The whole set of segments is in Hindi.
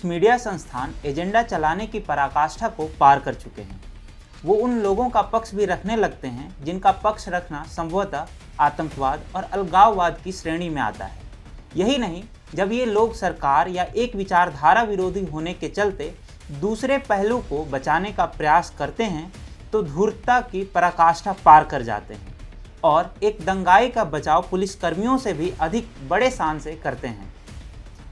कुछ मीडिया संस्थान एजेंडा चलाने की पराकाष्ठा को पार कर चुके हैं। वो उन लोगों का पक्ष भी रखने लगते हैं जिनका पक्ष रखना संभवतः आतंकवाद और अलगाववाद की श्रेणी में आता है। यही नहीं, जब ये लोग सरकार या एक विचारधारा विरोधी होने के चलते दूसरे पहलू को बचाने का प्रयास करते हैं तो धूर्तता की पराकाष्ठा पार कर जाते हैं और एक दंगाई का बचाव पुलिसकर्मियों से भी अधिक बड़े शान से करते हैं।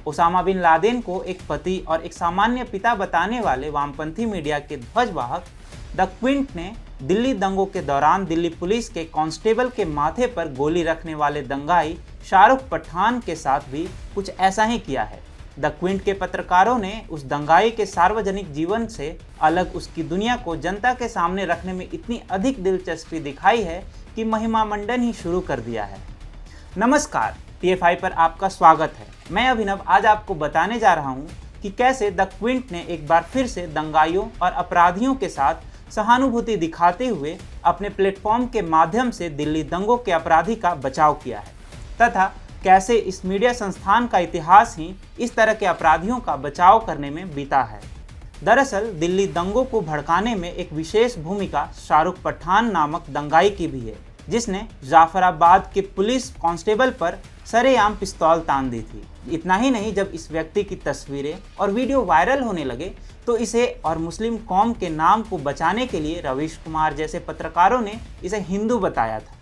ओसामा बिन लादेन को एक पति और एक सामान्य पिता बताने वाले वामपंथी मीडिया के ध्वजवाहक द क्विंट ने दिल्ली दंगों के दौरान दिल्ली पुलिस के कांस्टेबल के माथे पर गोली रखने वाले दंगाई शाहरुख पठान के साथ भी कुछ ऐसा ही किया है। द क्विंट के पत्रकारों ने उस दंगाई के सार्वजनिक जीवन से अलग उसकी दुनिया को जनता के सामने रखने में इतनी अधिक दिलचस्पी दिखाई है कि महिमा मंडन ही शुरू कर दिया है। नमस्कार, TFI पर आपका स्वागत है। मैं अभिनव आज आपको बताने जा रहा हूँ कि कैसे द क्विंट ने एक बार फिर से दंगाइयों और अपराधियों के साथ सहानुभूति दिखाते हुए अपने प्लेटफॉर्म के माध्यम से दिल्ली दंगों के अपराधी का बचाव किया है तथा कैसे इस मीडिया संस्थान का इतिहास ही इस तरह के अपराधियों का बचाव करने में बीता है। दरअसल दिल्ली दंगों को भड़काने में एक विशेष भूमिका शाहरुख पठान नामक दंगाई की भी है, जिसने जाफराबाद के पुलिस कांस्टेबल पर सरेआम पिस्तौल तान दी थी। इतना ही नहीं, जब इस व्यक्ति की तस्वीरें और वीडियो वायरल होने लगे तो इसे और मुस्लिम कौम के नाम को बचाने के लिए रवीश कुमार जैसे पत्रकारों ने इसे हिंदू बताया था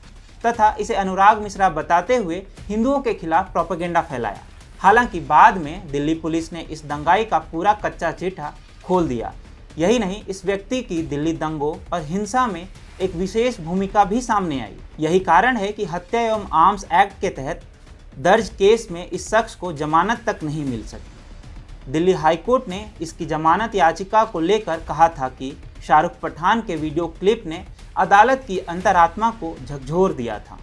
तथा इसे अनुराग मिश्रा बताते हुए हिंदुओं के खिलाफ प्रोपेगेंडा फैलाया। हालांकि बाद में दिल्ली पुलिस ने इस दंगाई का पूरा कच्चा चिट्ठा खोल दिया। यही नहीं, इस व्यक्ति की दिल्ली दंगों और हिंसा में एक विशेष भूमिका भी सामने आई। यही कारण है कि हत्या एवं आर्म्स एक्ट के तहत दर्ज केस में इस शख्स को जमानत तक नहीं मिल सकी। दिल्ली हाईकोर्ट ने इसकी जमानत याचिका को लेकर कहा था कि शाहरुख पठान के वीडियो क्लिप ने अदालत की अंतरात्मा को झकझोर दिया था।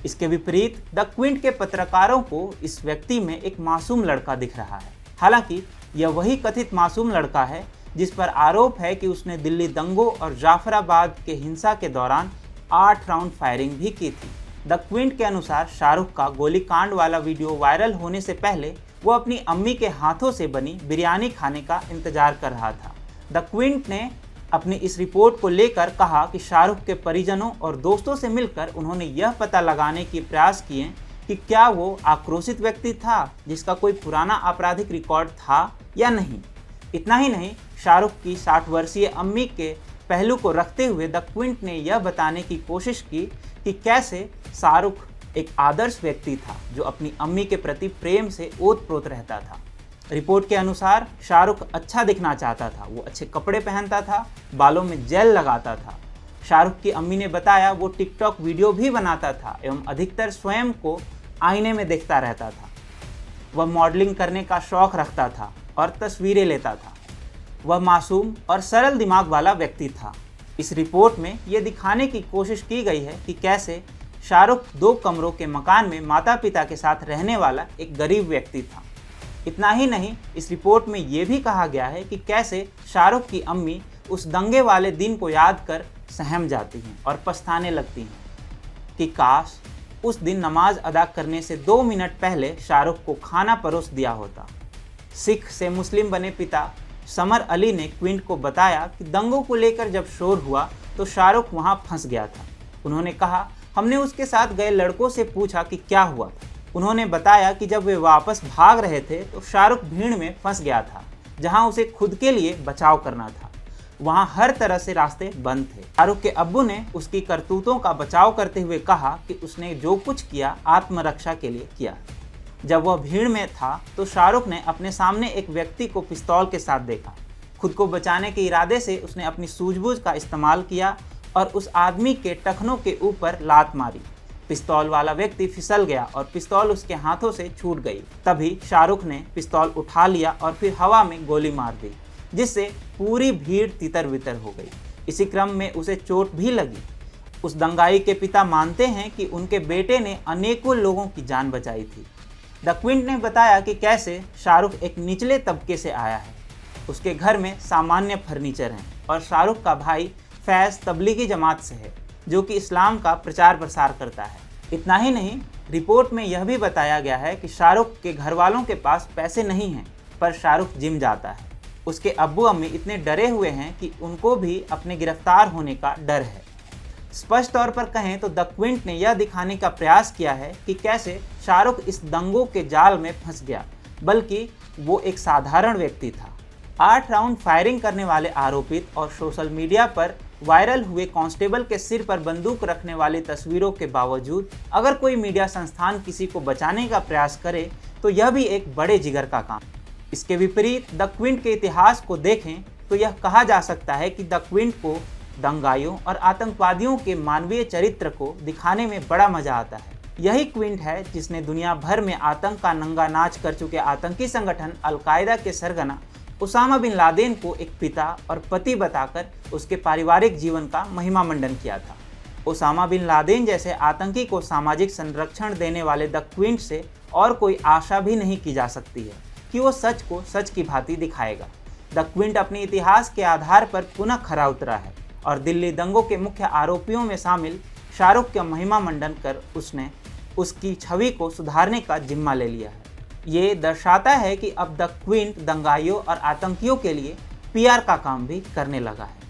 इसके विपरीत द क्विंट के पत्रकारों को इस व्यक्ति में एक मासूम लड़का दिख रहा है। हालांकि यह वही कथित मासूम लड़का है जिस पर आरोप है कि उसने दिल्ली दंगों और जाफराबाद के हिंसा के दौरान 8 राउंड फायरिंग भी की थी। द क्विंट के अनुसार शाहरुख का गोलीकांड वाला वीडियो वायरल होने से पहले वो अपनी अम्मी के हाथों से बनी बिरयानी खाने का इंतजार कर रहा था। द क्विंट ने अपनी इस रिपोर्ट को लेकर कहा कि शाहरुख के परिजनों और दोस्तों से मिलकर उन्होंने यह पता लगाने के प्रयास किए कि क्या वो आक्रोशित व्यक्ति था जिसका कोई पुराना आपराधिक रिकॉर्ड था या नहीं। इतना ही नहीं, शाहरुख की 60 वर्षीय अम्मी के पहलू को रखते हुए द क्विंट ने यह बताने की कोशिश की कि कैसे शाहरुख एक आदर्श व्यक्ति था जो अपनी अम्मी के प्रति प्रेम से ओतप्रोत रहता था। रिपोर्ट के अनुसार शाहरुख अच्छा दिखना चाहता था, वो अच्छे कपड़े पहनता था, बालों में जेल लगाता था। शाहरुख की अम्मी ने बताया वो टिकटॉक वीडियो भी बनाता था एवं अधिकतर स्वयं को आईने में देखता रहता था। वह मॉडलिंग करने का शौक रखता था और तस्वीरें लेता था। वह मासूम और सरल दिमाग वाला व्यक्ति था। इस रिपोर्ट में यह दिखाने की कोशिश की गई है कि कैसे शाहरुख 2 कमरों के मकान में माता पिता के साथ रहने वाला एक गरीब व्यक्ति था। इतना ही नहीं, इस रिपोर्ट में यह भी कहा गया है कि कैसे शाहरुख की अम्मी उस दंगे वाले दिन को याद कर सहम जाती हैं और पछताने लगती हैं कि काश उस दिन नमाज अदा करने से 2 मिनट पहले शाहरुख को खाना परोस दिया होता। सिख से मुस्लिम बने पिता समर अली ने क्विंट को बताया कि दंगों को लेकर जब शोर हुआ तो शाहरुख वहां फंस गया था। उन्होंने कहा, हमने उसके साथ गए लड़कों से पूछा कि क्या हुआ था। उन्होंने बताया कि जब वे वापस भाग रहे थे तो शाहरुख भीड़ में फंस गया था जहां उसे खुद के लिए बचाव करना था। वहां हर तरह से रास्ते बंद थे। शाहरुख के अब्बू ने उसकी करतूतों का बचाव करते हुए कहा कि उसने जो कुछ किया आत्मरक्षा के लिए किया। जब वह भीड़ में था तो शाहरुख ने अपने सामने एक व्यक्ति को पिस्तौल के साथ देखा। खुद को बचाने के इरादे से उसने अपनी सूझबूझ का इस्तेमाल किया और उस आदमी के टखनों के ऊपर लात मारी। पिस्तौल वाला व्यक्ति फिसल गया और पिस्तौल उसके हाथों से छूट गई। तभी शाहरुख ने पिस्तौल उठा लिया और फिर हवा में गोली मार दी, जिससे पूरी भीड़ तितर बितर हो गई। इसी क्रम में उसे चोट भी लगी। उस दंगाई के पिता मानते हैं कि उनके बेटे ने अनेकों लोगों की जान बचाई थी। द क्विंट ने बताया कि कैसे शाहरुख एक निचले तबके से आया है। उसके घर में सामान्य फर्नीचर हैं और शाहरुख का भाई फैज़ तबलीगी जमात से है जो कि इस्लाम का प्रचार प्रसार करता है। इतना ही नहीं, रिपोर्ट में यह भी बताया गया है कि शाहरुख के घर वालों के पास पैसे नहीं हैं पर शाहरुख जिम जाता है। उसके अब्बू अम्मी इतने डरे हुए हैं कि उनको भी अपने गिरफ्तार होने का डर है। स्पष्ट तौर पर कहें तो द क्विंट ने यह दिखाने का प्रयास किया है कि कैसे शाहरुख इस दंगों के जाल में फंस गया, बल्कि वो एक साधारण व्यक्ति था। 8 राउंड फायरिंग करने वाले आरोपित और सोशल मीडिया पर वायरल हुए कांस्टेबल के सिर पर बंदूक रखने वाली तस्वीरों के बावजूद अगर कोई मीडिया संस्थान किसी को बचाने का प्रयास करे तो यह भी एक बड़े जिगर का काम। इसके विपरीत द क्विंट के इतिहास को देखें तो यह कहा जा सकता है कि द क्विंट को दंगाइयों और आतंकवादियों के मानवीय चरित्र को दिखाने में बड़ा मजा आता है। यही क्विंट है जिसने दुनिया भर में आतंक का नंगा नाच कर चुके आतंकी संगठन अल-कायदा के सरगना उसामा बिन लादेन को एक पिता और पति बताकर उसके पारिवारिक जीवन का महिमा मंडन किया था। उसामा बिन लादेन जैसे आतंकी को सामाजिक संरक्षण देने वाले द क्विंट से और कोई आशा भी नहीं की जा सकती है कि वो सच को सच की भांति दिखाएगा। द क्विंट अपने इतिहास के आधार पर पुनः खरा उतरा है और दिल्ली दंगों के मुख्य आरोपियों में शामिल शाहरुख का महिमा मंडन कर उसने उसकी छवि को सुधारने का जिम्मा ले लिया है। ये दर्शाता है कि अब द क्विंट दंगाइयों और आतंकियों के लिए पीआर का काम भी करने लगा है।